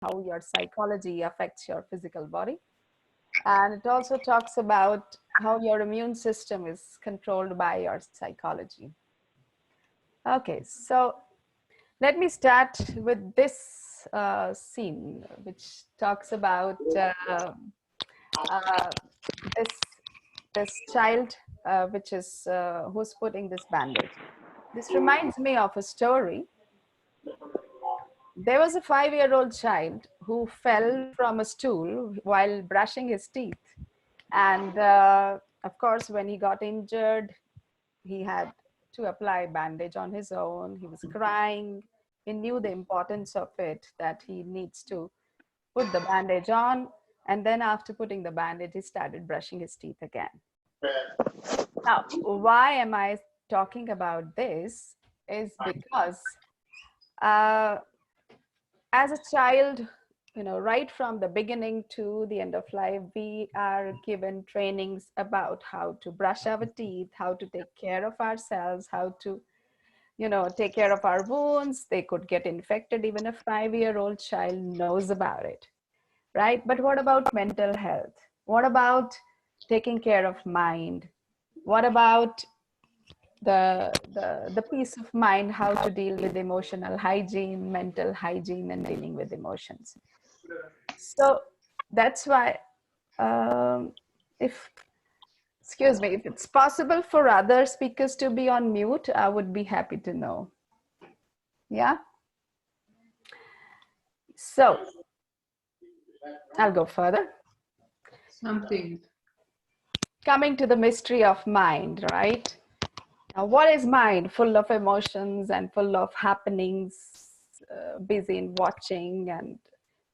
how your psychology affects your physical body. And it also talks about how your immune system is controlled by your psychology. Okay, so let me start with this scene, which talks about uh, this this child, which is who's putting this bandage. This reminds me of a story. There was a 5-year-old child who fell from a stool while brushing his teeth. And of course, when he got injured, he had to apply bandage on his own. He was crying. He knew the importance of it, that he needs to put the bandage on. And then after putting the bandage, he started brushing his teeth again. Now, why am I talking about this? Is because as a child, right from the beginning to the end of life, we are given trainings about how to brush our teeth, how to take care of ourselves, how to, take care of our wounds. They could get infected. Even a 5-year-old child knows about it, right? But what about mental health? What about taking care of mind? What about the peace of mind, how to deal with emotional hygiene, mental hygiene, and dealing with emotions? So that's why, if excuse me, if it's possible for other speakers to be on mute, I would be happy to know. Yeah. So I'll go further. Something. Coming to the mystery of mind, right? Now, what is mind? Full of emotions and full of happenings, busy in watching and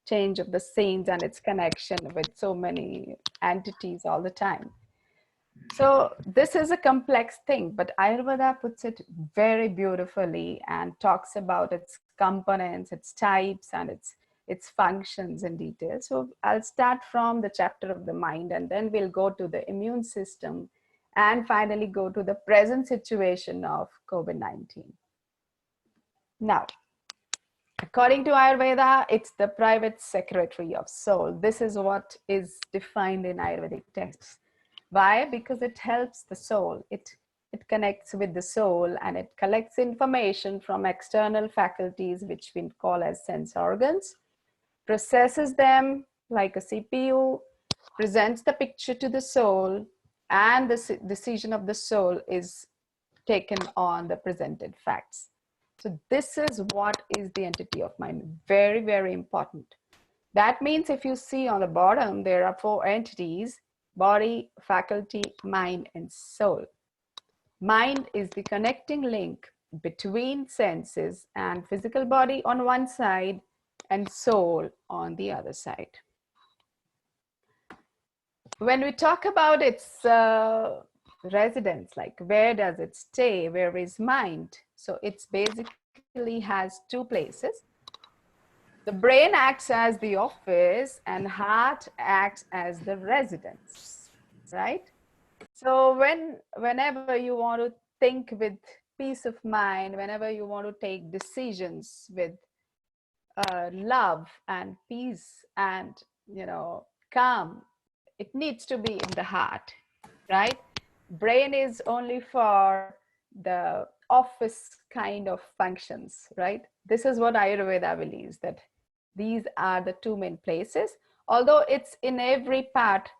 change of the scenes and its connection with so many entities all the time. So this is a complex thing, but Ayurveda puts it very beautifully and talks about its components, its types, and its functions in detail. So I'll start from the chapter of the mind, and then we'll go to the immune system, and finally go to the present situation of COVID-19. Now, according to Ayurveda, it's the private secretary of soul. This is what is defined in Ayurvedic texts. Why? Because it helps the soul. It connects with the soul, and it collects information from external faculties, which we call as sense organs, processes them like a CPU, presents the picture to the soul, and the decision of the soul is taken on the presented facts. So this is what is the entity of mind. Very, very important. That means if you see on the bottom, there are 4 entities: body, faculty, mind, and soul. Mind is the connecting link between senses and physical body on one side and soul on the other side. When we talk about its residence, like where does it stay, where is mind? So it's basically has 2 places. The brain acts as the office and heart acts as the residence, right? So whenever you want to think with peace of mind, whenever you want to take decisions with love and peace and, calm, it needs to be in the heart, right? Brain is only for the office kind of functions, right? This is what Ayurveda believes, that these are the 2 main places, although it's in every part,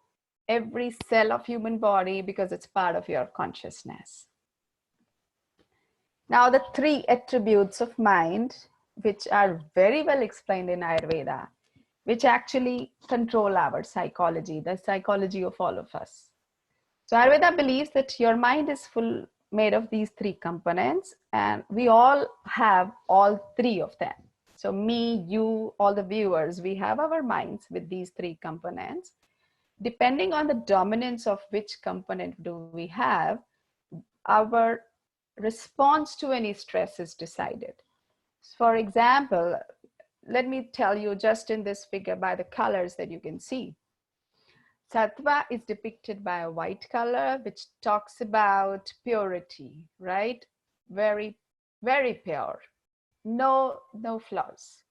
every cell of human body, because it's part of your consciousness. Now, the 3 attributes of mind, which are very well explained in Ayurveda, which actually control our psychology, the psychology of all of us. So Ayurveda believes that your mind is made of these 3 components, and we all have all 3 of them. So me, you, all the viewers, we have our minds with these 3 components. Depending on the dominance of which component do we have, our response to any stress is decided. For example, let me tell you just in this figure by the colors that you can see. Sattva is depicted by a white color, which talks about purity, right? Very, very pure. No flaws.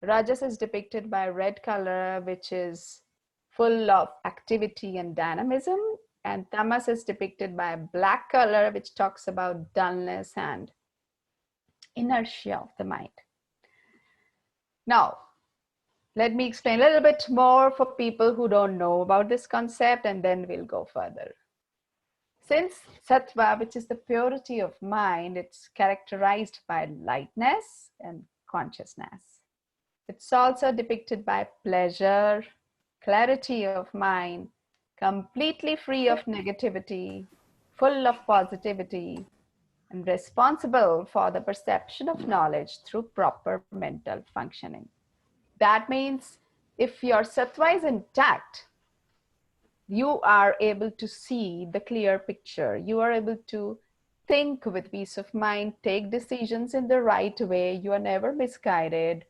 Rajas is depicted by red color, which is full of activity and dynamism. And tamas is depicted by black color, which talks about dullness and inertia of the mind. Now, let me explain a little bit more for people who don't know about this concept, and then we'll go further. Since sattva, which is the purity of mind, it's characterized by lightness and consciousness. It's also depicted by pleasure, clarity of mind, completely free of negativity, full of positivity, and responsible for the perception of knowledge through proper mental functioning. That means if your sattva is intact, you are able to see the clear picture. You are able to think with peace of mind, take decisions in the right way. You are never misguided.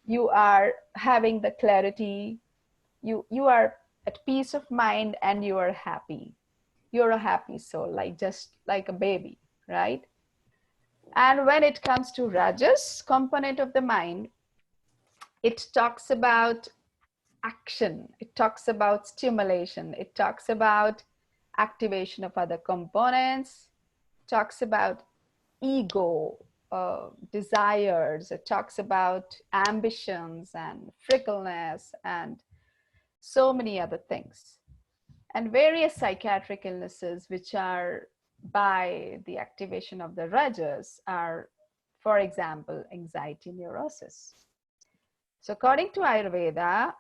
You are having the clarity. You are at peace of mind and you are happy. You're a happy soul, like just like a baby, right? And when it comes to Rajas component of the mind, it talks about action, it talks about stimulation, it talks about activation of other components, talks about ego, desires, it talks about ambitions and fickleness and so many other things. And various psychiatric illnesses which are by the activation of the rajas are, for example, anxiety neurosis. So according to Ayurveda,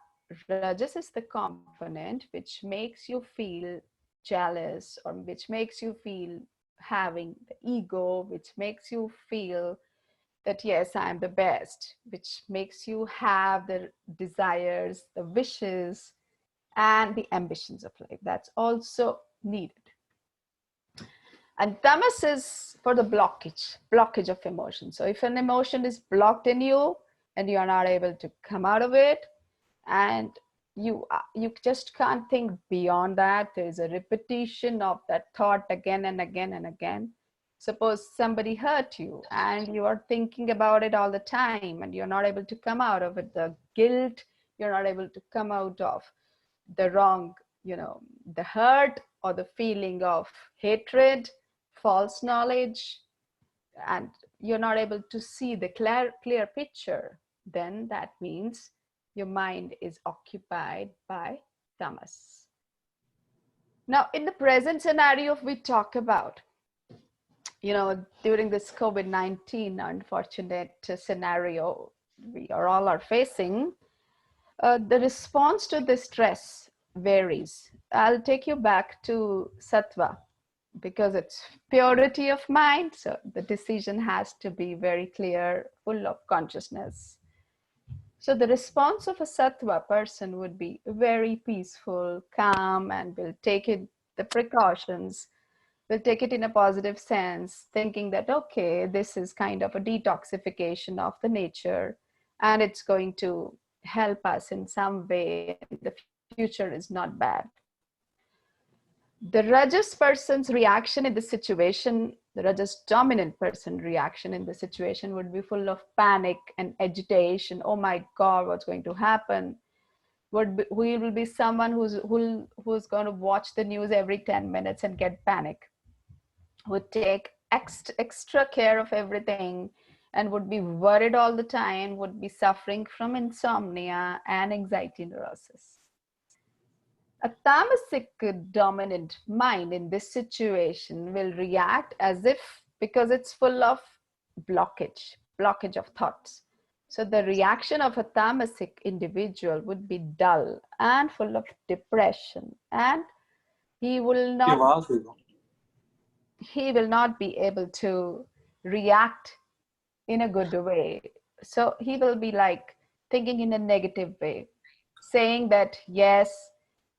rajas is the component which makes you feel jealous, or which makes you feel having the ego, which makes you feel that yes, I'm the best, which makes you have the desires, the wishes, and the ambitions of life. That's also needed. And tamas is for the blockage of emotion. So if an emotion is blocked in you and you are not able to come out of it, and you just can't think beyond that, there is a repetition of that thought again and again and again. Suppose somebody hurt you and you are thinking about it all the time and you're not able to come out of it, the guilt, you're not able to come out of the wrong, the hurt or the feeling of hatred, false knowledge, and you're not able to see the clear picture, then that means your mind is occupied by tamas. Now, in the present scenario we talk about, during this COVID-19 unfortunate scenario we all are facing, the response to the stress varies. I'll take you back to sattva because it's purity of mind. So the decision has to be very clear, full of consciousness. So the response of a sattva person would be very peaceful, calm, and will take it, the precautions, will take it in a positive sense, thinking that, okay, this is kind of a detoxification of the nature and it's going to help us in some way. The future is not bad. The Rajas person's reaction in the situation, the Rajas dominant person reaction in the situation would be full of panic and agitation. Oh my God, what's going to happen? We will be someone who's going to watch the news every 10 minutes and get panic, would take extra care of everything and would be worried all the time, would be suffering from insomnia and anxiety neurosis. A tamasic dominant mind in this situation will react as if, because it's full of blockage of thoughts. So the reaction of a tamasic individual would be dull and full of depression, and he will not be able to react in a good way. So he will be like thinking in a negative way, saying that, yes,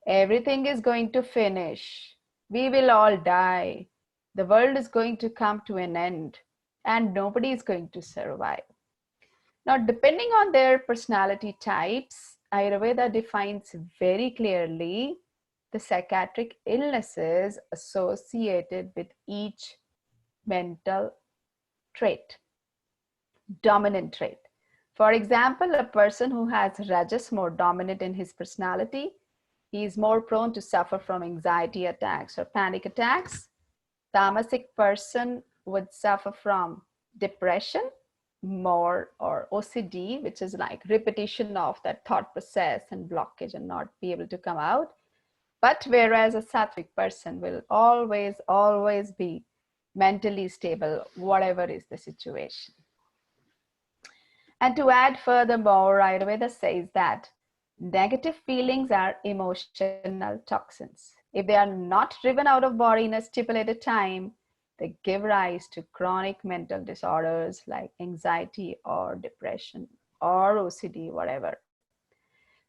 everything is going to finish. We will all die. The world is going to come to an end and nobody is going to survive. Now, depending on their personality types, Ayurveda defines very clearly the psychiatric illnesses associated with each mental trait, dominant trait. For example, a person who has Rajas more dominant in his personality, he is more prone to suffer from anxiety attacks or panic attacks. Tamasic person would suffer from depression more, or OCD, which is like repetition of that thought process and blockage and not be able to come out. But whereas a sattvic person will always be mentally stable, whatever is the situation. And to add furthermore, Ayurveda says that negative feelings are emotional toxins. If they are not driven out of body in a stipulated time, they give rise to chronic mental disorders like anxiety or depression or OCD, whatever.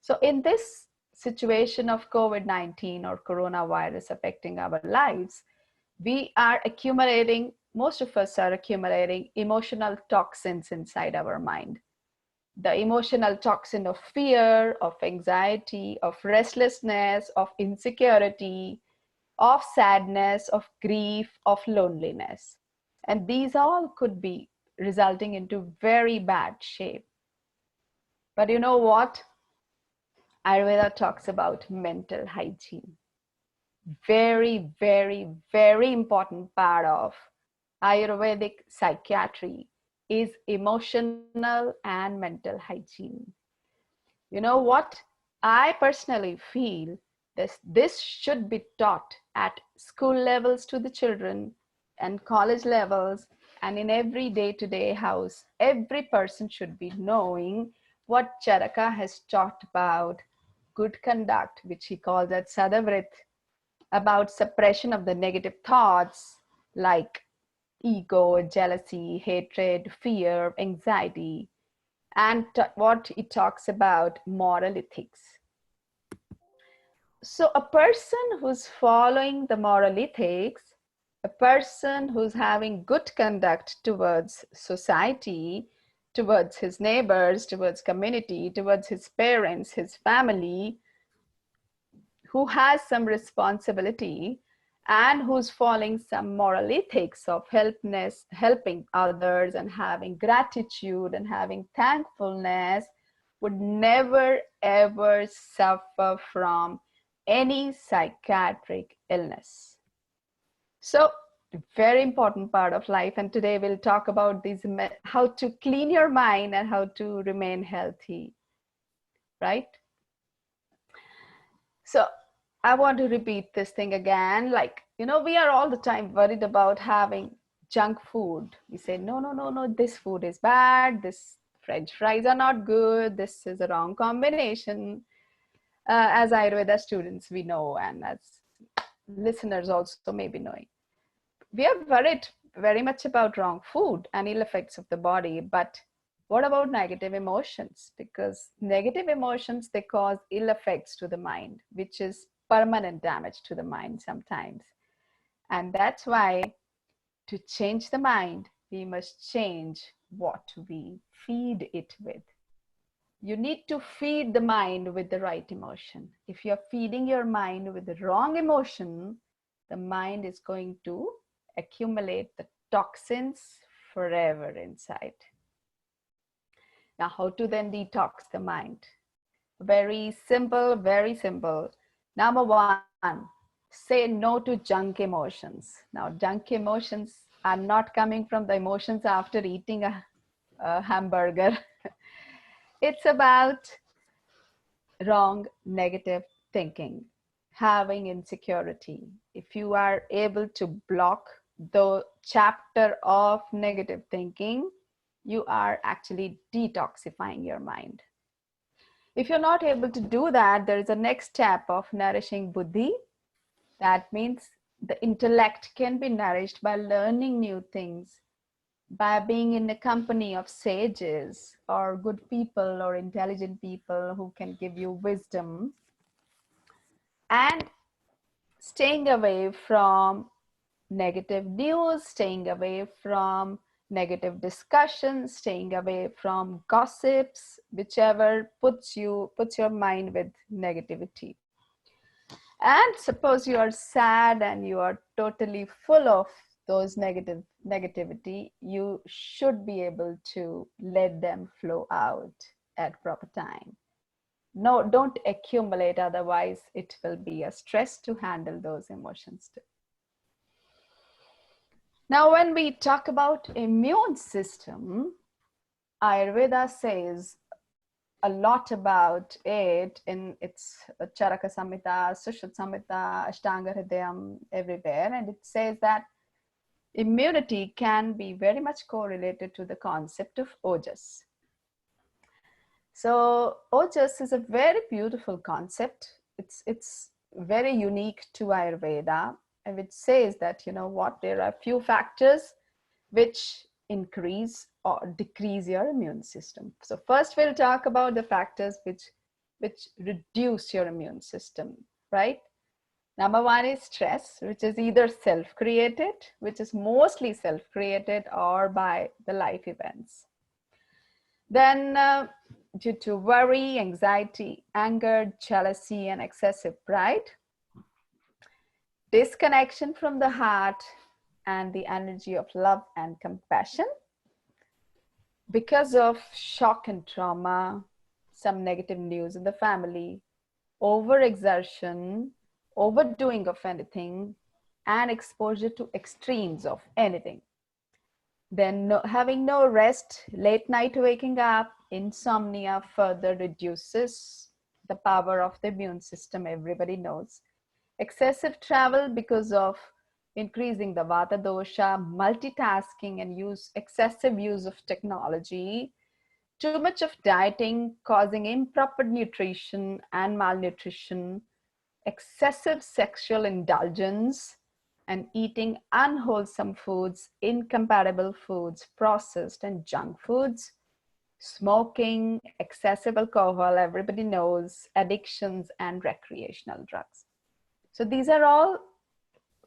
So in this situation of COVID-19 or coronavirus affecting our lives, we are accumulating, most of us are accumulating emotional toxins inside our mind. The emotional toxin of fear, of anxiety, of restlessness, of insecurity, of sadness, of grief, of loneliness. And these all could be resulting into very bad shape. But you know what? Ayurveda talks about mental hygiene. Very important part of Ayurvedic psychiatry is emotional and mental hygiene. You know what? I personally feel this should be taught at school levels to the children and college levels, and in every day-to-day house. Every person should be knowing what Charaka has talked about good conduct, which he calls as Sadavrit, about suppression of the negative thoughts like ego, jealousy, hatred, fear, anxiety, and what it talks about moral ethics. So a person who's following the moral ethics, a person who's having good conduct towards society, towards his neighbors, towards community, towards his parents, his family, who has some responsibility and who's following some moral ethics of helping others and having gratitude and having thankfulness, would never ever suffer from any psychiatric illness. So, very important part of life. And today we'll talk about how to clean your mind and how to remain healthy, right? So I want to repeat this thing again. Like, we are all the time worried about having junk food. We say, no, this food is bad. This French fries are not good. This is a wrong combination. As Ayurveda students, we know, and as listeners also may be knowing. We are worried very much about wrong food and ill effects of the body, but what about negative emotions? Because negative emotions, they cause ill effects to the mind, which is permanent damage to the mind sometimes. And that's why to change the mind, we must change what we feed it with. You need to feed the mind with the right emotion. If you're feeding your mind with the wrong emotion, the mind is going to accumulate the toxins forever inside. Now, how to then detox the mind? Very simple, very simple. Number one, say no to junk emotions. Now, junk emotions are not coming from the emotions after eating a hamburger. It's about wrong negative thinking, having insecurity. If you are able to block the chapter of negative thinking, you are actually detoxifying your mind. If you're not able to do that, there is a next step of nourishing buddhi. That means the intellect can be nourished by learning new things, by being in the company of sages or good people or intelligent people who can give you wisdom, and staying away from negative news, staying away from negative discussions, staying away from gossips, whichever puts your mind with negativity. And suppose you are sad and you are totally full of those negativity, you should be able to let them flow out at proper time. No, don't accumulate, otherwise it will be a stress to handle those emotions too. Now, when we talk about immune system, Ayurveda says a lot about it in its Charaka Samhita, Sushruta Samhita, Ashtanga Hridayam, everywhere. And it says that immunity can be very much correlated to the concept of ojas. So ojas is a very beautiful concept. It's very unique to Ayurveda, and which says that, you know what, there are few factors which increase or decrease your immune system. So first we'll talk about the factors which reduce your immune system, right? Number one is stress, which is either self-created, which is mostly self-created, or by the life events. Then due to worry, anxiety, anger, jealousy, and excessive pride, disconnection from the heart and the energy of love and compassion, because of shock and trauma, some negative news in the family, overexertion, overdoing of anything, and exposure to extremes of anything. Then having no rest, late night waking up, insomnia further reduces the power of the immune system, everybody knows. Excessive travel because of increasing the vata dosha, multitasking and excessive use of technology, too much of dieting causing improper nutrition and malnutrition, excessive sexual indulgence, and eating unwholesome foods, incompatible foods, processed and junk foods, smoking, excessive alcohol, everybody knows, addictions, and recreational drugs. So these are all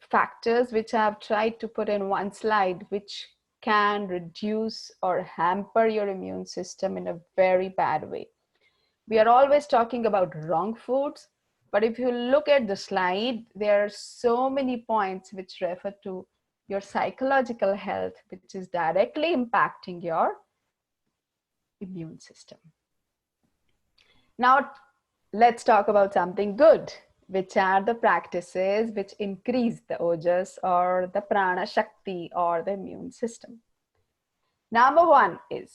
factors which I have tried to put in one slide, which can reduce or hamper your immune system in a very bad way. We are always talking about wrong foods, but if you look at the slide, there are so many points which refer to your psychological health, which is directly impacting your immune system. Now, let's talk about something good, which are the practices which increase the ojas or the prana shakti or the immune system. Number one is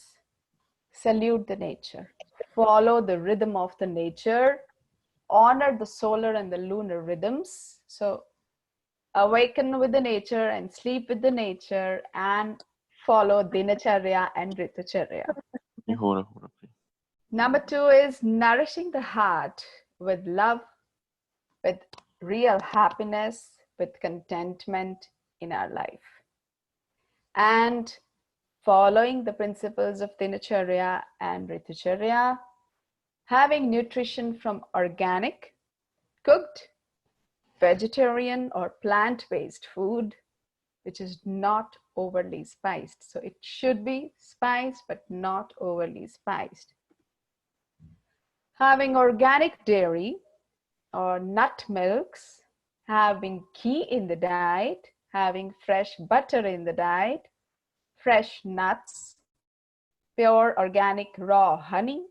salute the nature. Follow the rhythm of the nature. Honor the solar and the lunar rhythms. So awaken with the nature and sleep with the nature, and follow dinacharya and ritucharya. Number two is nourishing the heart with love, with real happiness, with contentment in our life. And following the principles of dinacharya and ritucharya, having nutrition from organic, cooked, vegetarian or plant-based food, which is not overly spiced. So it should be spiced, but not overly spiced. Having organic dairy or nut milks, having ghee in the diet, having fresh butter in the diet, fresh nuts, pure organic raw honey,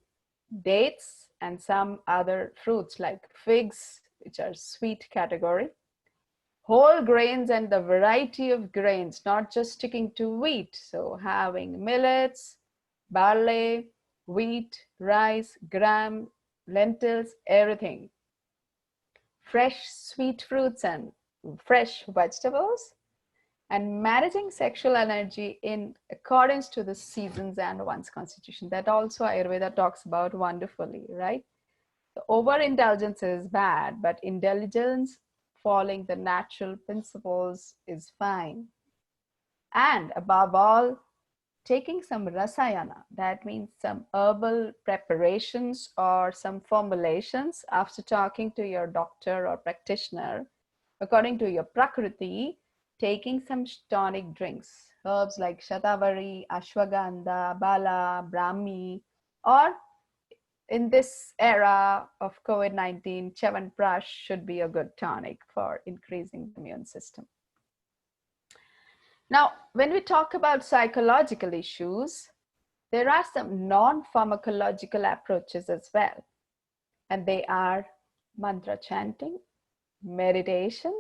dates, and some other fruits like figs, which are sweet category, whole grains and the variety of grains, not just sticking to wheat. So having millets, barley, wheat, rice, gram, lentils, everything. Fresh sweet fruits and fresh vegetables, and managing sexual energy in accordance to the seasons and one's constitution. That also Ayurveda talks about wonderfully, right? The overindulgence is bad, but indulgence following the natural principles is fine. And above all, taking some rasayana, that means some herbal preparations or some formulations after talking to your doctor or practitioner, according to your prakriti, taking some tonic drinks, herbs like shatavari, ashwagandha, bala, brahmi, or in this era of COVID-19, Chyawanprash should be a good tonic for increasing the immune system. Now, when we talk about psychological issues, there are some non-pharmacological approaches as well, and they are mantra chanting, meditation,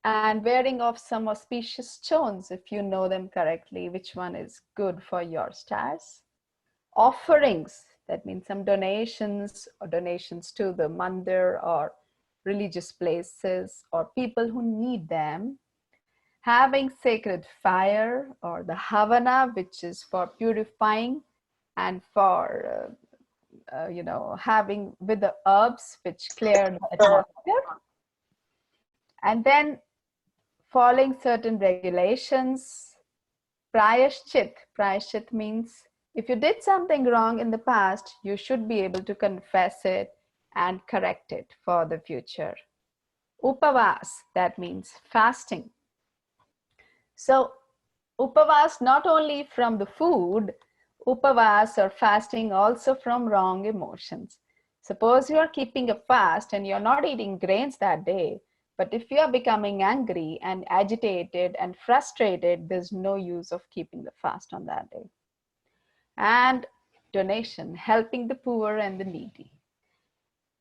and wearing of some auspicious stones, if you know them correctly, which one is good for your stars. Offerings, that means some donations or donations to the mandir or religious places or people who need them. Having sacred fire or the havana, which is for purifying and for having with the herbs which clear the atmosphere, and then following certain regulations. Prayashchit means if you did something wrong in the past, you should be able to confess it and correct it for the future. Upavas, that means fasting. So upavas not only from the food, upavas or fasting also from wrong emotions. Suppose you are keeping a fast and you're not eating grains that day, but if you are becoming angry and agitated and frustrated, there's no use of keeping the fast on that day. And donation, helping the poor and the needy.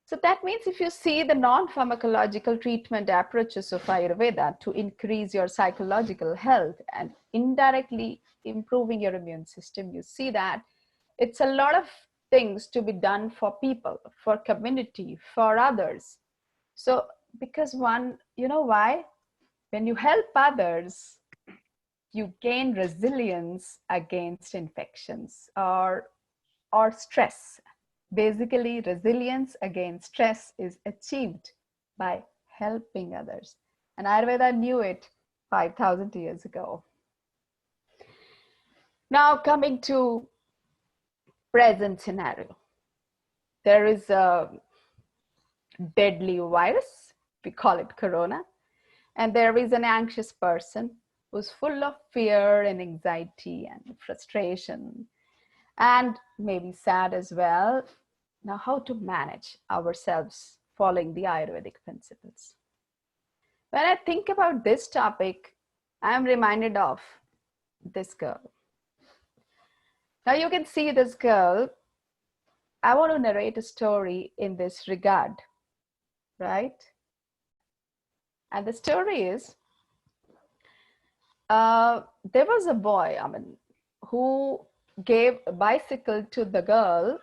So that means if you see the non-pharmacological treatment approaches of Ayurveda to increase your psychological health and indirectly improving your immune system, you see that it's a lot of things to be done for people, for community, for others. So because one, you know why? When you help others, you gain resilience against infections or stress. Basically, resilience against stress is achieved by helping others. And Ayurveda knew it 5,000 years ago. Now, coming to present scenario. There is a deadly virus, we call it corona, and there is an anxious person who's full of fear and anxiety and frustration and maybe sad as well. Now, how to manage ourselves following the Ayurvedic principles? When I think about this topic, I am reminded of this girl. Now, you can see this girl. I want to narrate a story in this regard, right? And the story is, there was a boy, who gave a bicycle to the girl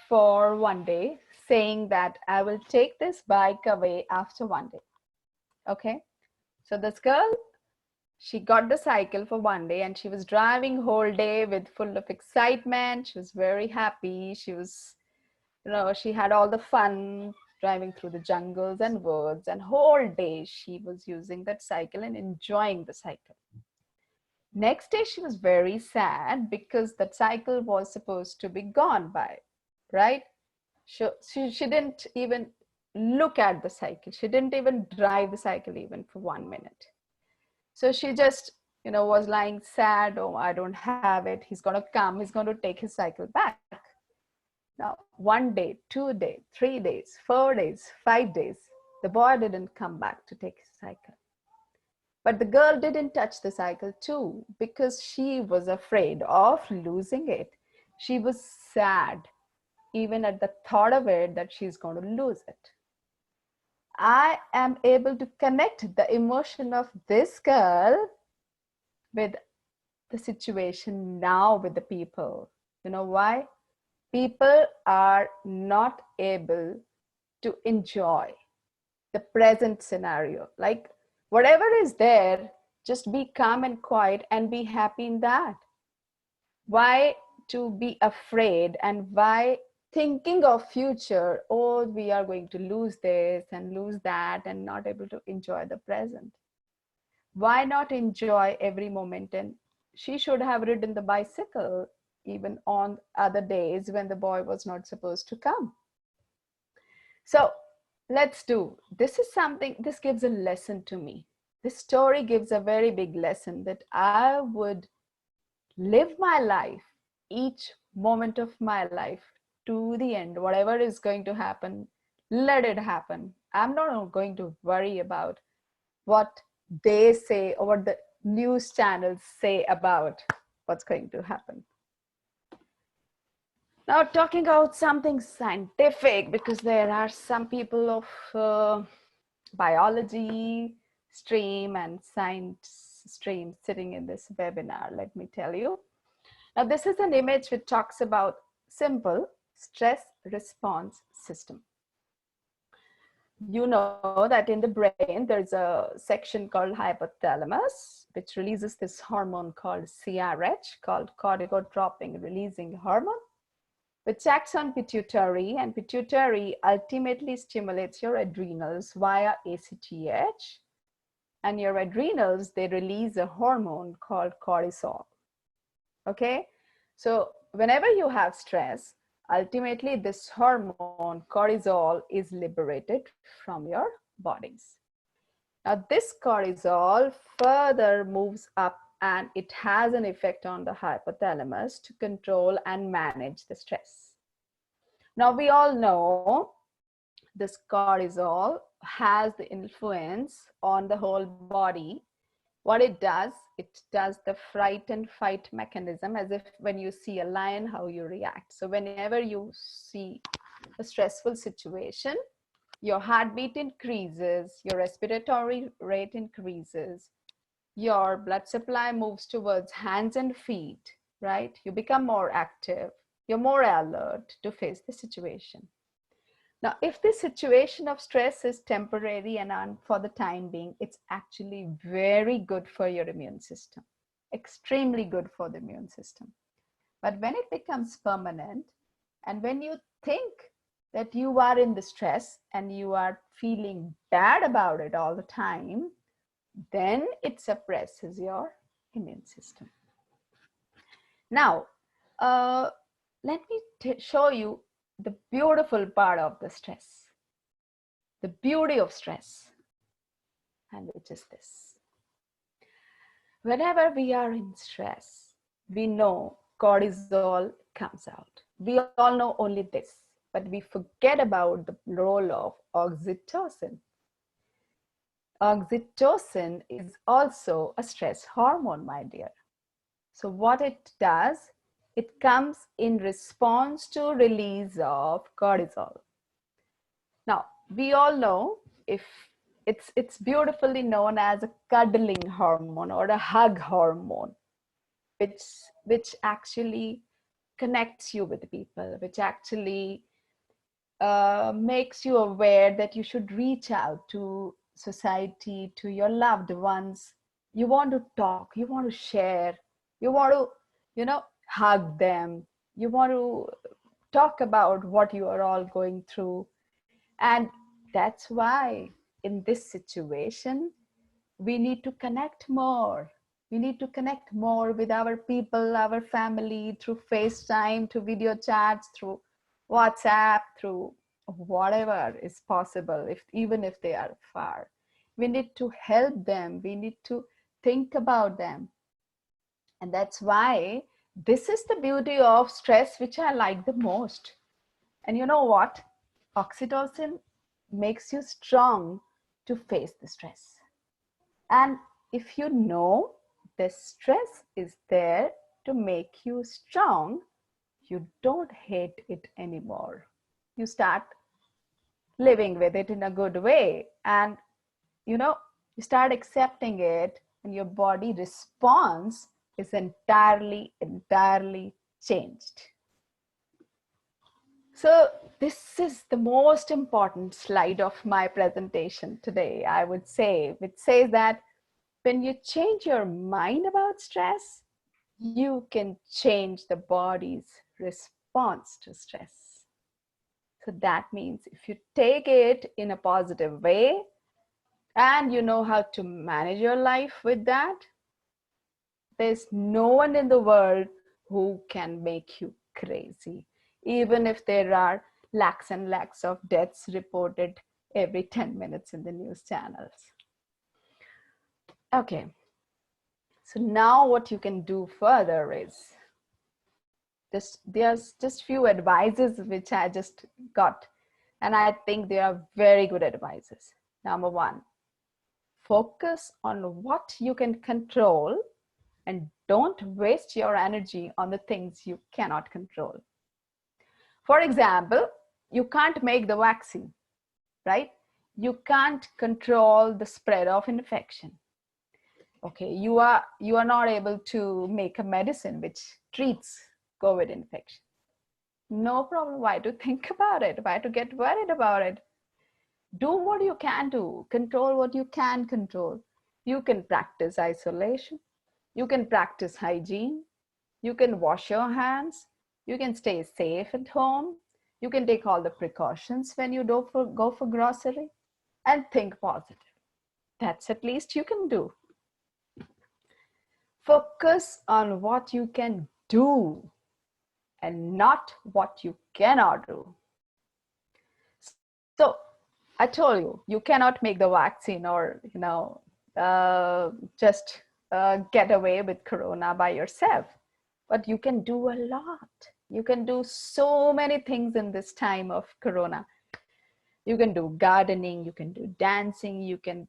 for one day, saying that I will take this bike away after one day. Okay, so this girl, she got the cycle for one day and she was driving whole day with full of excitement. She was very happy. She was, she had all the fun driving through the jungles and woods, and whole day she was using that cycle and enjoying the cycle. Next day, she was very sad because that cycle was supposed to be gone by, right? She didn't even look at the cycle. She didn't even drive the cycle even for 1 minute. So she just, was lying sad. Oh, I don't have it. He's going to come. He's going to take his cycle back. Now, 1 day, 2 days, 3 days, 4 days, 5 days, the boy didn't come back to take his cycle. But the girl didn't touch the cycle too because she was afraid of losing it. She was sad even at the thought of it that she's going to lose it. I am able to connect the emotion of this girl with the situation now with the people. You know why? People are not able to enjoy the present scenario. Like, whatever is there, just be calm and quiet and be happy in that. Why to be afraid, and why thinking of future? Oh, we are going to lose this and lose that and not able to enjoy the present. Why not enjoy every moment? And she should have ridden the bicycle even on other days when the boy was not supposed to come. So let's do, this is something, this gives a lesson to me. This story gives a very big lesson that I would live my life, each moment of my life to the end. Whatever is going to happen, let it happen. I'm not going to worry about what they say or what the news channels say about what's going to happen. Now, talking about something scientific, because there are some people of biology stream and science stream sitting in this webinar, let me tell you. Now, this is an image which talks about simple stress response system. You know that in the brain, there's a section called hypothalamus, which releases this hormone called CRH, called corticotropin releasing hormone, which acts on pituitary, and pituitary ultimately stimulates your adrenals via ACTH. And your adrenals, they release a hormone called cortisol. Okay, so whenever you have stress, ultimately this hormone cortisol is liberated from your bodies. Now this cortisol further moves up and it has an effect on the hypothalamus to control and manage the stress. Now we all know this cortisol has the influence on the whole body. What it does the fright and fight mechanism, as if when you see a lion, how you react. So whenever you see a stressful situation, your heartbeat increases, your respiratory rate increases, your blood supply moves towards hands and feet, right? You become more active, you're more alert to face the situation. Now, if this situation of stress is temporary and for the time being, it's actually very good for your immune system, extremely good for the immune system. But when it becomes permanent, and when you think that you are in the stress and you are feeling bad about it all the time, then it suppresses your immune system. Now, let me show you the beautiful part of the stress, the beauty of stress, and which is this. Whenever we are in stress, we know cortisol comes out. We all know only this, but we forget about the role of oxytocin. Oxytocin is also a stress hormone, my dear. So what it does, it comes in response to release of cortisol. Now, we all know if it's beautifully known as a cuddling hormone or a hug hormone, which actually connects you with people, which actually makes you aware that you should reach out to society, to your loved ones. You want to talk, you want to share, you want to, hug them. You want to talk about what you are all going through. And that's why in this situation, we need to connect more. We need to connect more with our people, our family, through FaceTime, through video chats, through WhatsApp, through whatever is possible, even if they are far. We need to help them. We need to think about them. And that's why this is the beauty of stress, which I like the most. And you know what? Oxytocin makes you strong to face the stress. And if you know the stress is there to make you strong, you don't hate it anymore. You start living with it in a good way. And, you start accepting it, and your body response is entirely changed. So this is the most important slide of my presentation today, I would say, which says that when you change your mind about stress, you can change the body's response to stress. So that means if you take it in a positive way and you know how to manage your life with that, there's no one in the world who can make you crazy, even if there are lakhs and lakhs of deaths reported every 10 minutes in the news channels. Okay, so now what you can do further is, there's just few advices which I just got, and I think they are very good advices. Number one, Focus on what you can control and don't waste your energy on the things you cannot control. For example, you can't make the vaccine, right? You can't control the spread of infection. Okay, you are not able to make a medicine which treats COVID infection. No problem. Why to think about it? Why to get worried about it? Do what you can do. Control what you can control. You can practice isolation. You can practice hygiene. You can wash your hands. You can stay safe at home. You can take all the precautions when you go for grocery, and think positive. That's at least you can do. Focus on what you can do and not what you cannot do. So I told you, you cannot make the vaccine or, just get away with corona by yourself. But you can do a lot. You can do so many things in this time of corona. You can do gardening, you can do dancing, you can,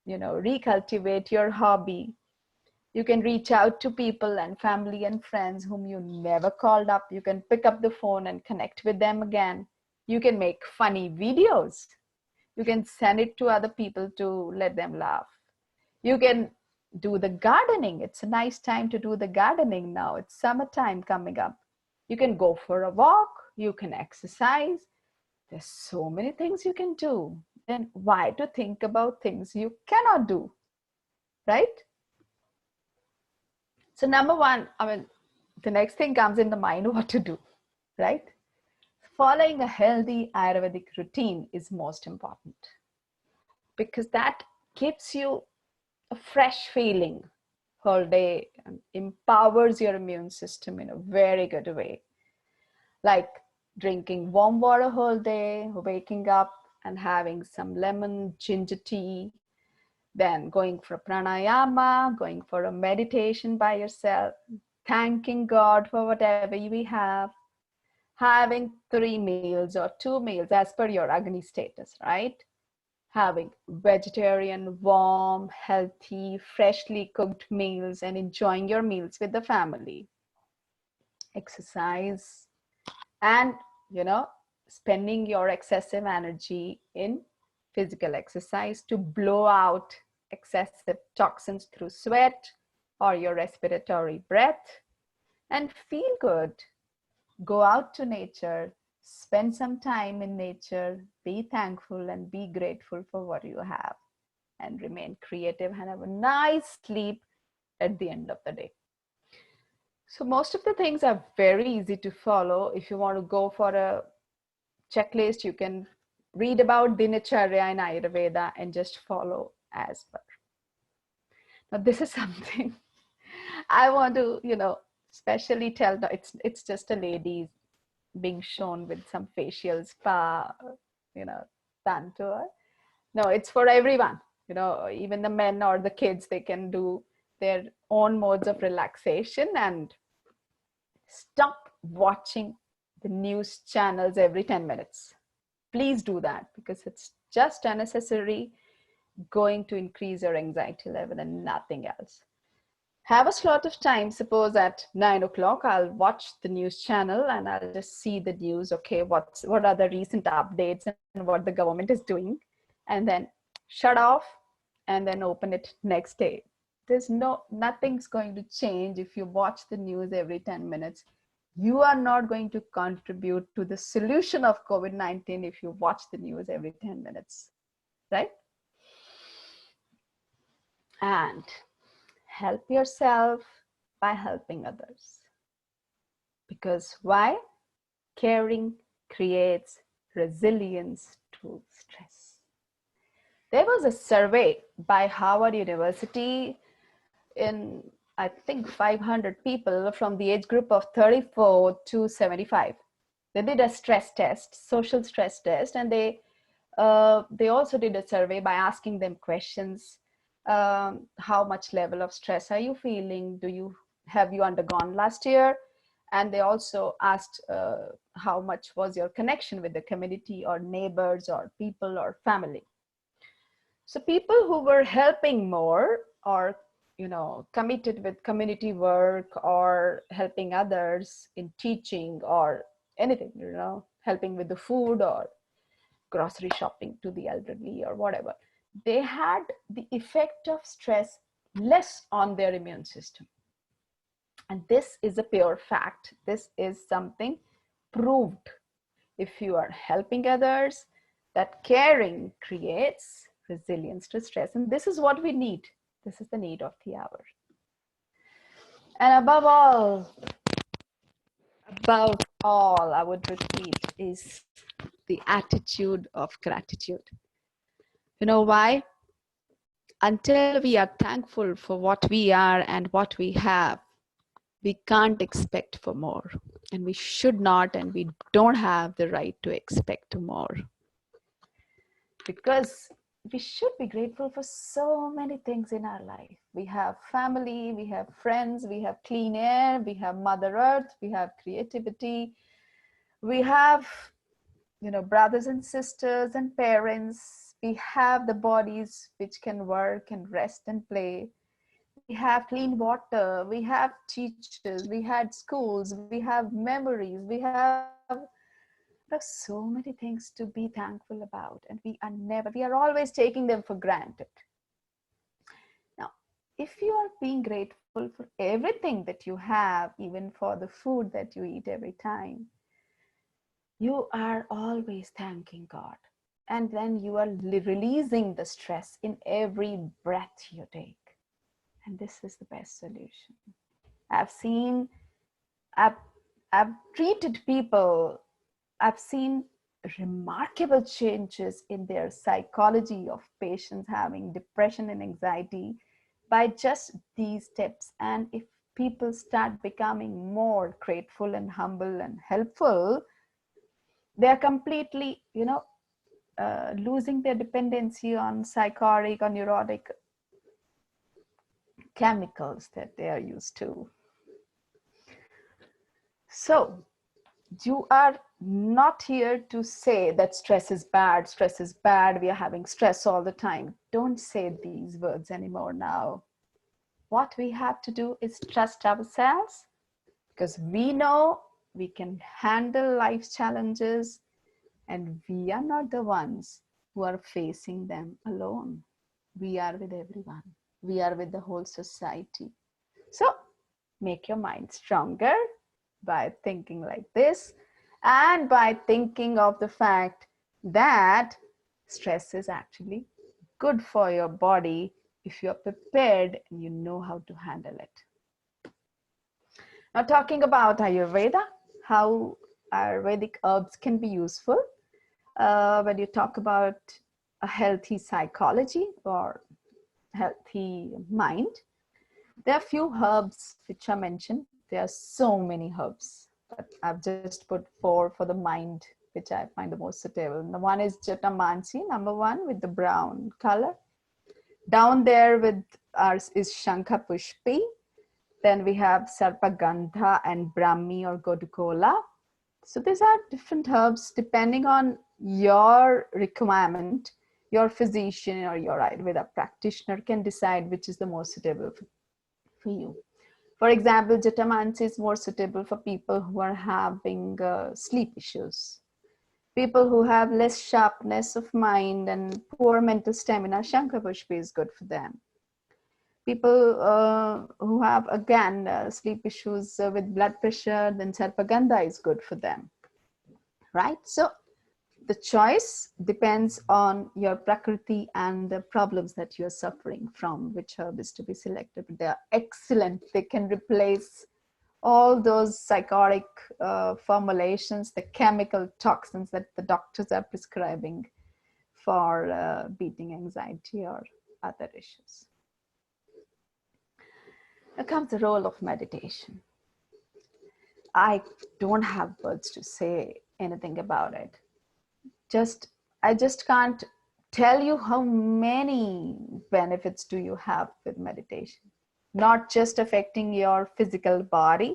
recultivate your hobby. You can reach out to people and family and friends whom you never called up. You can pick up the phone and connect with them again. You can make funny videos. You can send it to other people to let them laugh. You can do the gardening. It's a nice time to do the gardening now. It's summertime coming up. You can go for a walk. You can exercise. There's so many things you can do. Then why to think about things you cannot do, right? So number one, the next thing comes in the mind, what to do, right? Following a healthy Ayurvedic routine is most important because that gives you a fresh feeling whole day and empowers your immune system in a very good way. Like drinking warm water whole day, waking up and having some lemon ginger tea, then going for pranayama, going for a meditation by yourself, thanking God for whatever we have, having 3 meals or 2 meals as per your Agni status, right? Having vegetarian, warm, healthy, freshly cooked meals and enjoying your meals with the family. Exercise and, spending your excessive energy in physical exercise to blow out excessive toxins through sweat or your respiratory breath and feel good. Go out to nature, spend some time in nature, be thankful and be grateful for what you have, and remain creative and have a nice sleep at the end of the day. So most of the things are very easy to follow. If you want to go for a checklist, you can read about Dinacharya in Ayurveda and just follow as per. Now this is something I want to, especially tell, it's just a lady being shown with some facial spa, done to her. No, it's for everyone. Even the men or the kids, they can do their own modes of relaxation and stop watching the news channels every 10 minutes. Please do that because it's just unnecessary, going to increase your anxiety level and nothing else. Have a slot of time. Suppose at 9 o'clock, I'll watch the news channel and I'll just see the news. Okay, what are the recent updates and what the government is doing, and then shut off and then open it next day. Nothing's going to change if you watch the news every 10 minutes. You are not going to contribute to the solution of COVID-19 if you watch the news every 10 minutes, right? And help yourself by helping others. Because why? Caring creates resilience to stress. There was a survey by Harvard University in, I think, 500 people from the age group of 34 to 75. They did a stress test, social stress test, and they also did a survey by asking them questions. How much level of stress are you feeling? Have you undergone last year? And they also asked how much was your connection with the community or neighbors or people or family. So people who were helping more, or committed with community work or helping others in teaching or anything, helping with the food or grocery shopping to the elderly or whatever, they had the effect of stress less on their immune system. And this is a pure fact. This is something proved. If you are helping others, that caring creates resilience to stress. And this is what we need. This is the need of the hour. And above all, I would repeat, is the attitude of gratitude. You know why? Until we are thankful for what we are and what we have, we can't expect for more. And we should not, and we don't have the right to expect more. Because we should be grateful for so many things in our life. We have family, we have friends, we have clean air, we have Mother Earth, we have creativity, we have, brothers and sisters and parents. We have the bodies which can work and rest and play. We have clean water, we have teachers, we had schools, we have memories, we have so many things to be thankful about, and we are always taking them for granted. Now, if you are being grateful for everything that you have, even for the food that you eat every time, you are always thanking God. And then you are releasing the stress in every breath you take. And this is the best solution. I've treated people, I've seen remarkable changes in their psychology of patients having depression and anxiety by just these steps. And if people start becoming more grateful and humble and helpful, they are completely, losing their dependency on psychotic or neurotic chemicals that they are used to. So you are not here to say that stress is bad, we are having stress all the time. Don't say these words anymore now. What we have to do is trust ourselves, because we know we can handle life's challenges, and we are not the ones who are facing them alone. We are with everyone. We are with the whole society. So make your mind stronger by thinking like this, and by thinking of the fact that stress is actually good for your body if you're prepared and you know how to handle it. Now, talking about Ayurveda, how Ayurvedic herbs can be useful when you talk about a healthy psychology or healthy mind. There are few herbs which are mentioned. There are so many herbs, but I've just put 4 for the mind, which I find the most suitable. And the one is Jatamansi, number 1, with the brown color. Down there with ours is Shankha Pushpi. Then we have Sarpagandha and Brahmi or Godukola. So these are different herbs depending on your requirement. Your physician or your Ayurveda practitioner can decide which is the most suitable for you. For example, Jatamansi is more suitable for people who are having sleep issues. People who have less sharpness of mind and poor mental stamina, Shankha Pushpi is good for them. People who have, again, sleep issues with blood pressure, then Sarpagandha is good for them, right? So the choice depends on your prakriti and the problems that you're suffering from, which herb is to be selected. They are excellent. They can replace all those psychotic formulations, the chemical toxins that the doctors are prescribing for beating anxiety or other issues. Now comes the role of meditation. I don't have words to say anything about it. I just can't tell you how many benefits do you have with meditation. Not just affecting your physical body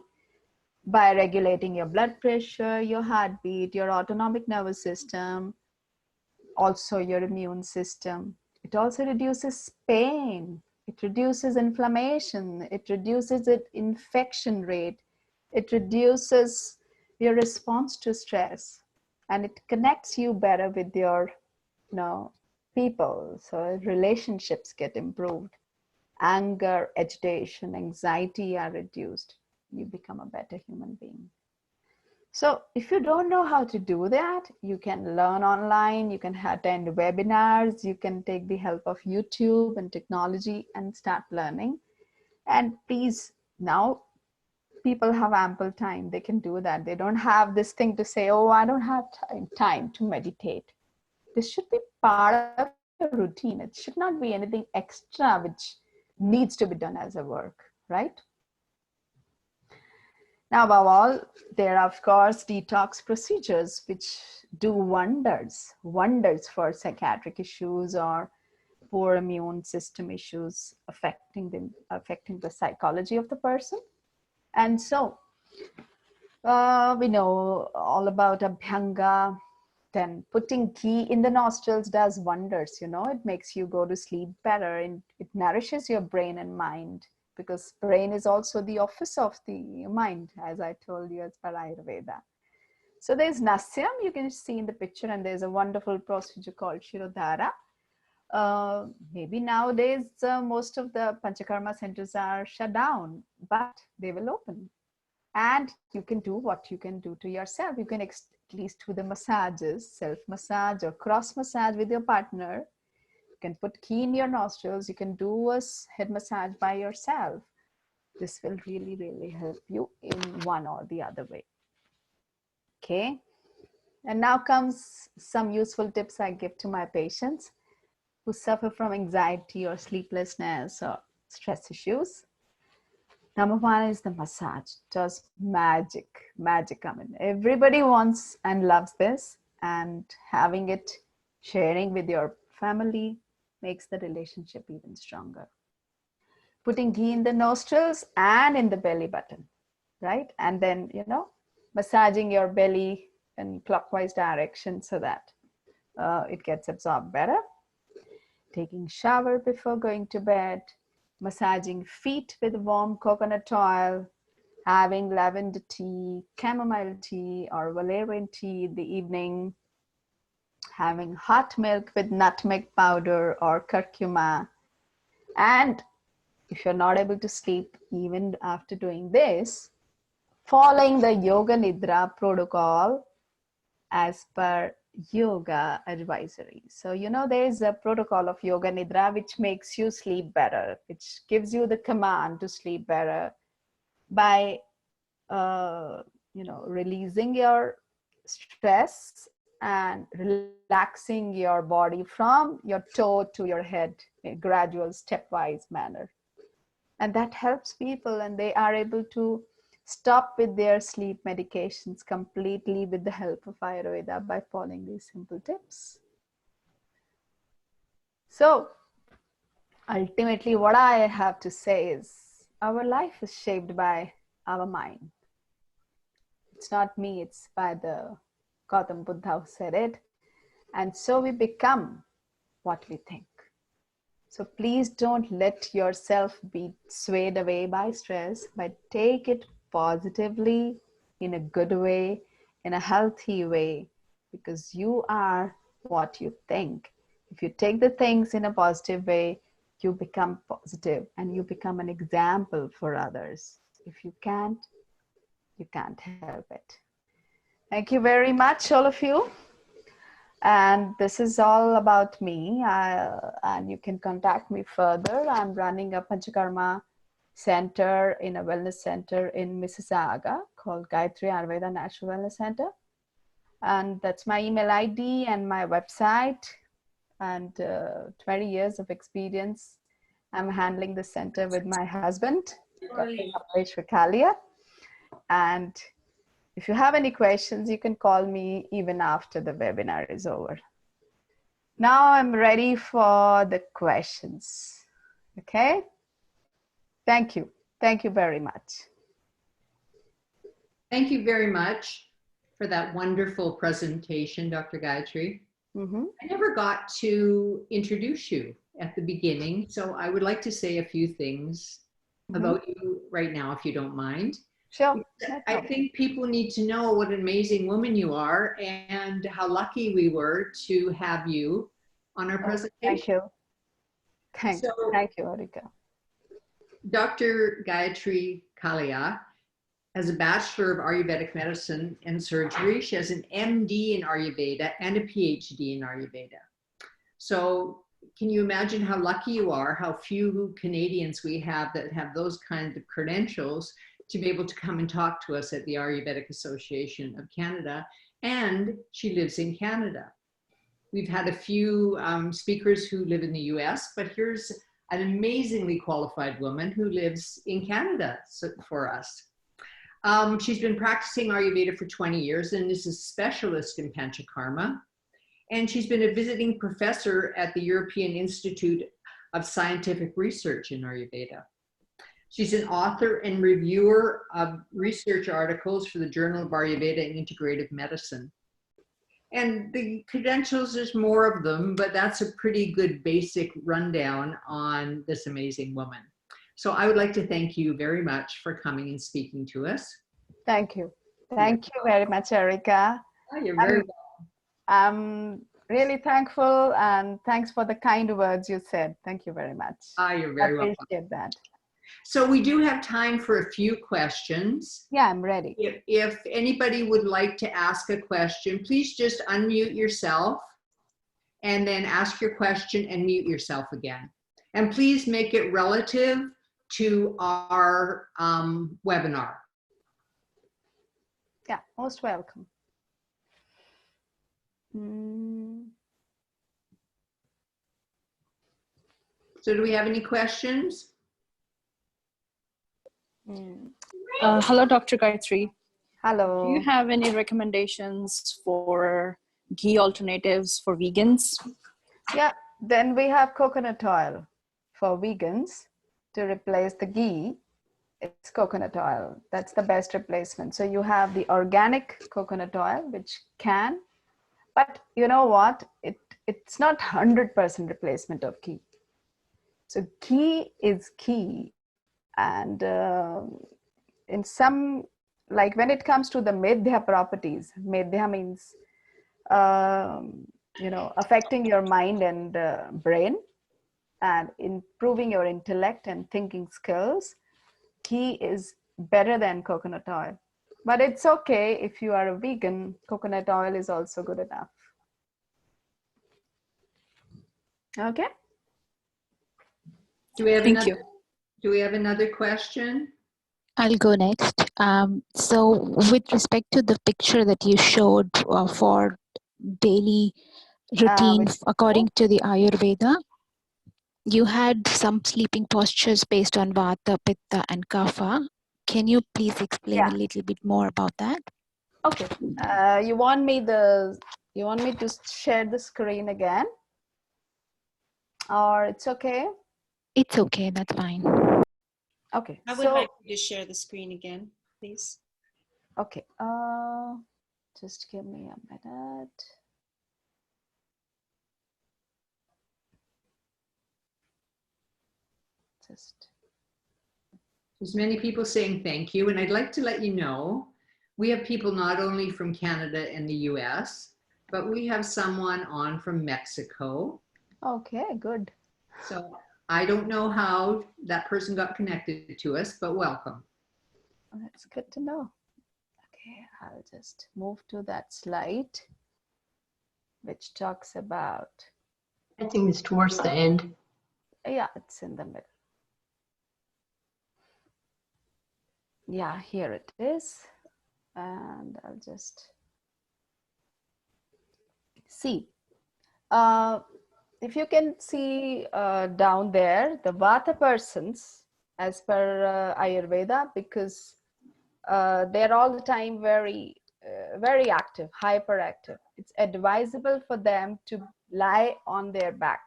by regulating your blood pressure, your heartbeat, your autonomic nervous system, also your immune system. It also reduces pain. It reduces inflammation. It reduces the infection rate. It reduces your response to stress, and it connects you better with your, people. So relationships get improved. Anger, agitation, anxiety are reduced. You become a better human being. So if you don't know how to do that, you can learn online, you can attend webinars, you can take the help of YouTube and technology and start learning. And please, now people have ample time. They can do that. They don't have this thing to say, oh, I don't have time to meditate. This should be part of your routine. It should not be anything extra which needs to be done as a work, right? Now, above all, there are, of course, detox procedures which do wonders for psychiatric issues or poor immune system issues affecting the psychology of the person. And so we know all about Abhyanga. Then putting ghee in the nostrils does wonders. It makes you go to sleep better, and it nourishes your brain and mind, because brain is also the office of the mind, as I told you, as per Ayurveda. So there's Nasyam, you can see in the picture, and there's a wonderful procedure called Shirodhara. Maybe nowadays most of the Panchakarma centers are shut down, but they will open. And you can do what you can do to yourself. You can at least do the massages, self-massage or cross-massage with your partner. You can put ghee in your nostrils. You can do a head massage by yourself. This will really, really help you in one or the other way. Okay. And now comes some useful tips I give to my patients who suffer from anxiety or sleeplessness or stress issues. Number one is the massage. Just magic. I mean, everybody wants and loves this, and having it, sharing with your family makes the relationship even stronger. Putting ghee in the nostrils and in the belly button, right? And then, massaging your belly in clockwise direction so that it gets absorbed better. Taking shower before going to bed, massaging feet with warm coconut oil, having lavender tea, chamomile tea, or valerian tea in the evening, having hot milk with nutmeg powder or curcuma. And if you're not able to sleep even after doing this, following the Yoga Nidra protocol as per yoga advisory. So, there's a protocol of Yoga Nidra which makes you sleep better, which gives you the command to sleep better by, releasing your stress and relaxing your body from your toe to your head in a gradual, stepwise manner. And that helps people, and they are able to stop with their sleep medications completely with the help of Ayurveda by following these simple tips. So ultimately, what I have to say is our life is shaped by our mind. It's not me, it's by the Gautam Buddha who said it. And so we become what we think. So please don't let yourself be swayed away by stress, but take it positively, in a good way, in a healthy way, because you are what you think. If you take the things in a positive way, you become positive and you become an example for others. If you can't help it. Thank you very much, all of you. And this is all about me. And you can contact me further. I'm running a Panchakarma center in a wellness center in Mississauga called Gayatri Ayurveda Natural Wellness Center. And that's my email ID and my website. And 20 years of experience. I'm handling the center with my husband, Dr. Kalia. And if you have any questions, you can call me even after the webinar is over. Now I'm ready for the questions. Okay? Thank you. Thank you very much. Thank you very much for that wonderful presentation, Dr. Gayatri. I never got to introduce you. at the beginning. So I would like to say a few things about you right now, if you don't mind. Sure. I think people need to know what an amazing woman you are and how lucky we were to have you on our presentation. Thank you. Thank you, Erika. Dr. Gayatri Kalia has a Bachelor of Ayurvedic Medicine and Surgery. She has an MD in Ayurveda and a PhD in Ayurveda. So can you imagine how lucky you are, how few Canadians we have that have those kinds of credentials to be able to come and talk to us at the Ayurvedic Association of Canada, and she lives in Canada. We've had a few speakers who live in the US, but here's an amazingly qualified woman who lives in Canada for us. She's been practicing Ayurveda for 20 years and is a specialist in Panchakarma. And she's been a visiting professor at the European Institute of Scientific Research in Ayurveda. She's an author and reviewer of research articles for the Journal of Ayurveda and Integrative Medicine. And the credentials, there's more of them, but that's a pretty good basic rundown on this amazing woman. So I would like to thank you very much for coming and speaking to us. Thank you. Thank you very much, Erika. Oh, you're very welcome. I'm really thankful, and thanks for the kind words you said. Thank you very much. You're very welcome. I appreciate that. So we do have time for a few questions. Yeah, I'm ready. If anybody would like to ask a question, please just unmute yourself and then ask your question and mute yourself again. And please make it relative to our webinar. Yeah, most welcome. So do we have any questions? Hello, Dr. Gayatri. Hello. Do you have any recommendations for ghee alternatives for vegans? Yeah, then we have coconut oil for vegans to replace the ghee. It's coconut oil. That's the best replacement. So you have the organic coconut oil, which can, but you know what? It's not 100% replacement of ghee. So ghee is key. And in some, like when it comes to the medhya properties, medhya means, affecting your mind and brain and improving your intellect and thinking skills, ghee is better than coconut oil. But it's okay if you are a vegan, coconut oil is also good enough. Okay. Do we have Thank you. Do we have another question? I'll go next. So with respect to the picture that you showed for daily routine according to the Ayurveda, you had some sleeping postures based on Vata, Pitta and Kapha. Can you please explain a little bit more about that? Okay. You want me to share the screen again? Or it's okay? It's okay, that's fine. Okay. I would like you to share the screen again, please. Okay. Just give me a minute. There's many people saying thank you, and I'd like to let you know, we have people not only from Canada and the US, but we have someone on from Mexico. Okay, good. So I don't know how that person got connected to us, but welcome. That's good to know. Okay, I'll just move to that slide, which talks about. I think it's towards the end. Yeah, it's in the middle. Yeah, here it is. And I'll just see. If you can see down there, the Vata persons, as per Ayurveda, because they're all the time very active, hyperactive. It's advisable for them to lie on their back.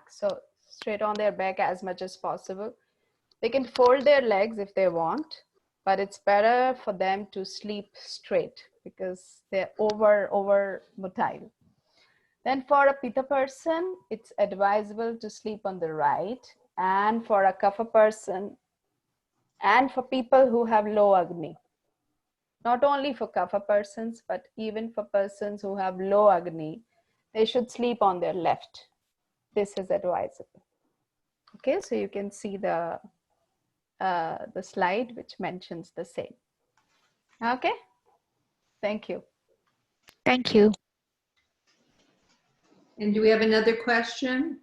So straight on their back as much as possible. They can fold their legs if they want, but it's better for them to sleep straight because they're over motile. Then for a Pitta person, it's advisable to sleep on the right. And for a Kapha person, and for people who have low Agni, not only for Kapha persons, but even for persons who have low Agni, they should sleep on their left. This is advisable. Okay, so you can see the slide which mentions the same. Okay, thank you. Thank you. And do we have another question?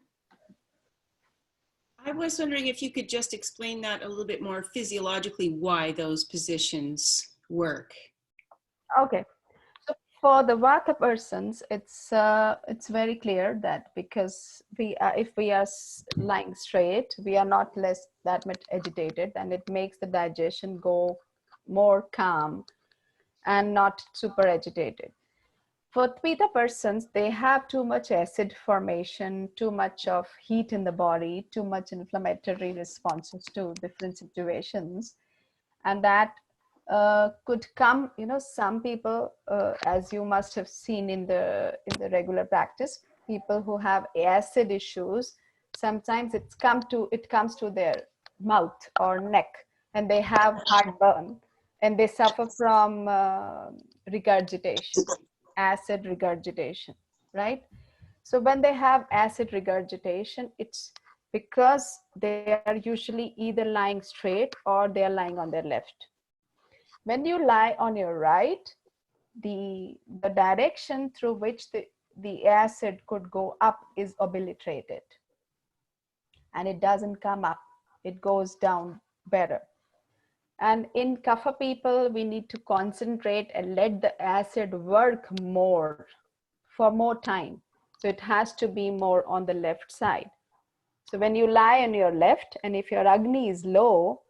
I was wondering if you could just explain that a little bit more physiologically, why those positions work. Okay, so for the Vata persons, it's very clear that because if we are lying straight, we are not that much agitated, and it makes the digestion go more calm and not super agitated. For Pitta persons, they have too much acid formation, too much of heat in the body, too much inflammatory responses to different situations. And that could come, some people, as you must have seen in the regular practice, people who have acid issues, sometimes it comes to their mouth or neck, and they have heartburn, and they suffer from regurgitation, acid regurgitation, right? So when they have acid regurgitation, it's because they are usually either lying straight or they are lying on their left. When you lie on your right, the direction through which the acid could go up is obliterated, and it doesn't come up, it goes down better. And in Kapha people, we need to concentrate and let the acid work more for more time. So it has to be more on the left side. So when you lie on your left, and if your Agni is low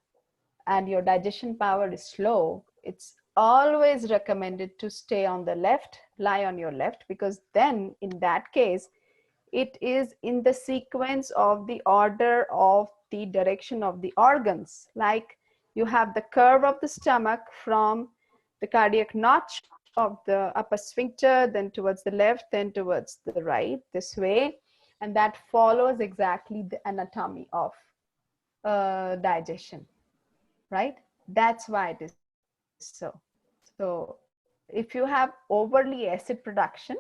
and your digestion power is slow, it's always recommended to stay on the left, lie on your left, because then in that case, it is in the sequence of the order of the direction of the organs. Like you have the curve of the stomach from the cardiac notch of the upper sphincter, then towards the left, then towards the right, this way. And that follows exactly the anatomy of digestion, right? That's why it is so. So if you have overly acid production,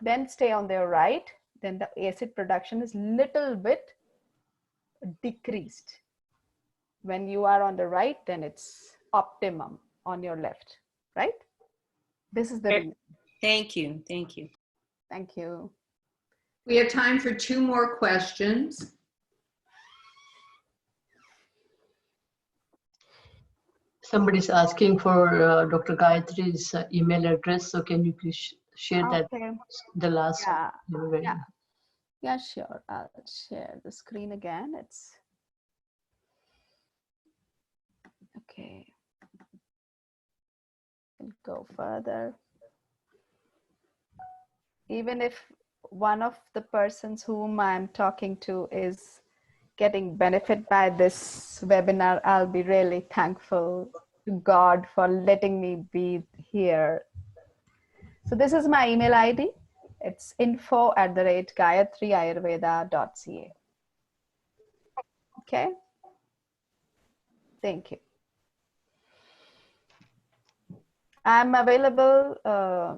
then stay on their right, then the acid production is little bit decreased. When you are on the right, then it's optimum on your left, right? This is the reason. Thank you. Thank you. Thank you. We have time for 2 more questions. Somebody's asking for Dr. Gayatri's email address. So can you please share that? Okay. The last. Yeah, sure. I'll share the screen again. It's okay. We'll go further. Even if one of the persons whom I'm talking to is getting benefit by this webinar, I'll be really thankful to God for letting me be here. So this is my email ID. It's info@gayatriayurveda.ca. Okay. Thank you. I'm available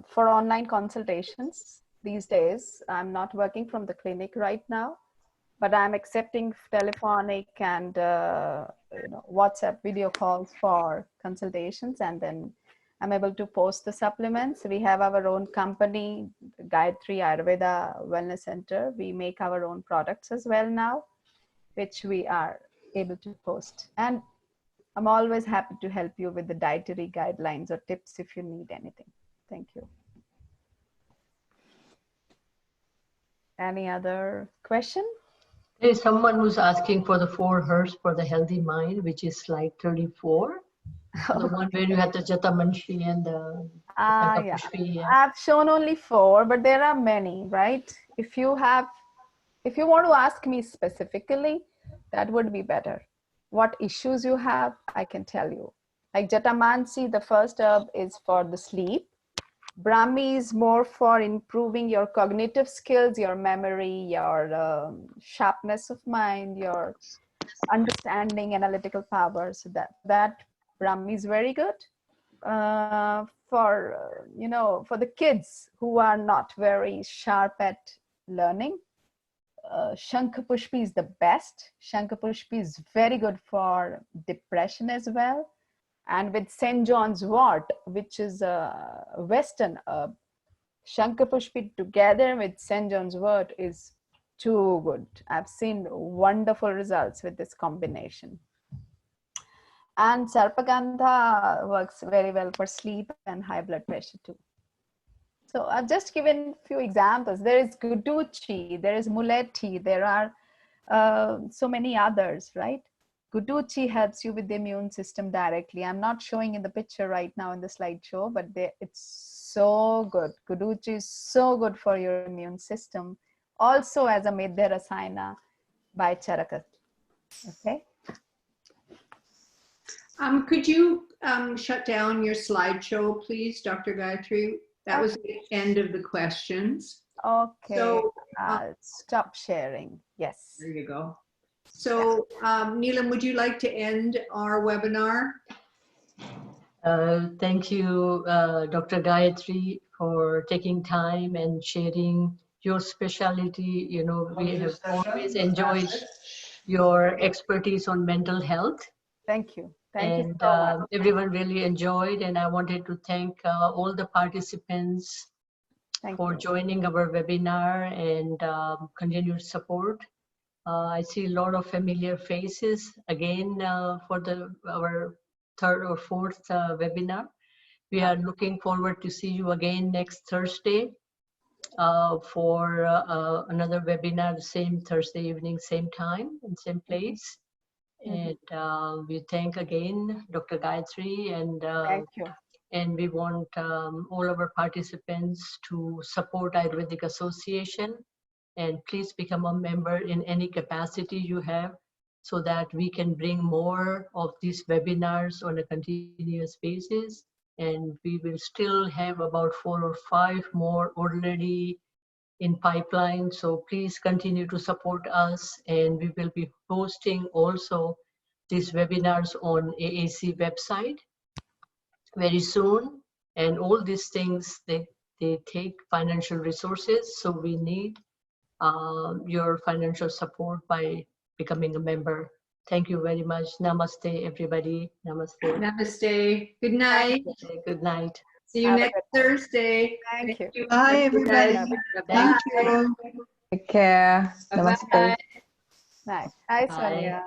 for online consultations these days. I'm not working from the clinic right now, but I'm accepting telephonic and WhatsApp video calls for consultations, and then I'm able to post the supplements. We have our own company, Gayatri Ayurveda Wellness Center. We make our own products as well now, which we are able to post. And I'm always happy to help you with the dietary guidelines or tips if you need anything. Thank you. Any other question? There's someone who's asking for the 4 herbs for the healthy mind, which is slide 34. The one where you had the Jatamanshi and the Pushpi. Yeah. I've shown only 4, but there are many, right? If you want to ask me specifically, that would be better. What issues you have, I can tell you. Like Jatamansi, the first herb is for the sleep. Brahmi is more for improving your cognitive skills, your memory, your sharpness of mind, your understanding, analytical power. So that Brahmi is very good. For the kids who are not very sharp at learning, Shankhapushpi is the best. Shankhapushpi is very good for depression as well. And with St. John's wort, which is a Western herb, Shankhapushpi together with St. John's wort is too good. I've seen wonderful results with this combination. And Sarpagandha works very well for sleep and high blood pressure too. So I've just given a few examples. There is Guduchi, there is Muleti, there are so many others, right? Guduchi helps you with the immune system directly. I'm not showing in the picture right now in the slideshow, but it's so good. Guduchi is so good for your immune system. Also as a Medhya Rasayana by Charaka. Okay. Could you shut down your slideshow, please, Dr. Gayatri? That was the end of the questions. Okay. So, stop sharing. Yes. There you go. So, Neelam, would you like to end our webinar? Thank you, Dr. Gayatri, for taking time and sharing your specialty. You know, we have always enjoyed your expertise on mental health. Thank you. Thank you And so much. everyone really enjoyed, and I wanted to thank all the participants for joining our webinar and continued support. I see a lot of familiar faces again for our third or fourth webinar. We are looking forward to see you again next Thursday for another webinar, the same Thursday evening, same time and same place. And we thank again Dr. Gayatri, and Thank you. And we want all our participants to support Ayurvedic Association, and please become a member in any capacity you have, so that we can bring more of these webinars on a continuous basis. And we will still have about 4 or 5 more already in pipeline. So please continue to support us, and we will be hosting also these webinars on AAC website very soon. And all these things, they take financial resources. So we need your financial support by becoming a member. Thank you very much. Namaste, everybody. Namaste. Namaste. Good night. Good night. See you next Thursday. Thank you. Bye, everybody. Thank you. Take care. Bye-bye. Namaste. Nice. Hi, Bye. Sonia.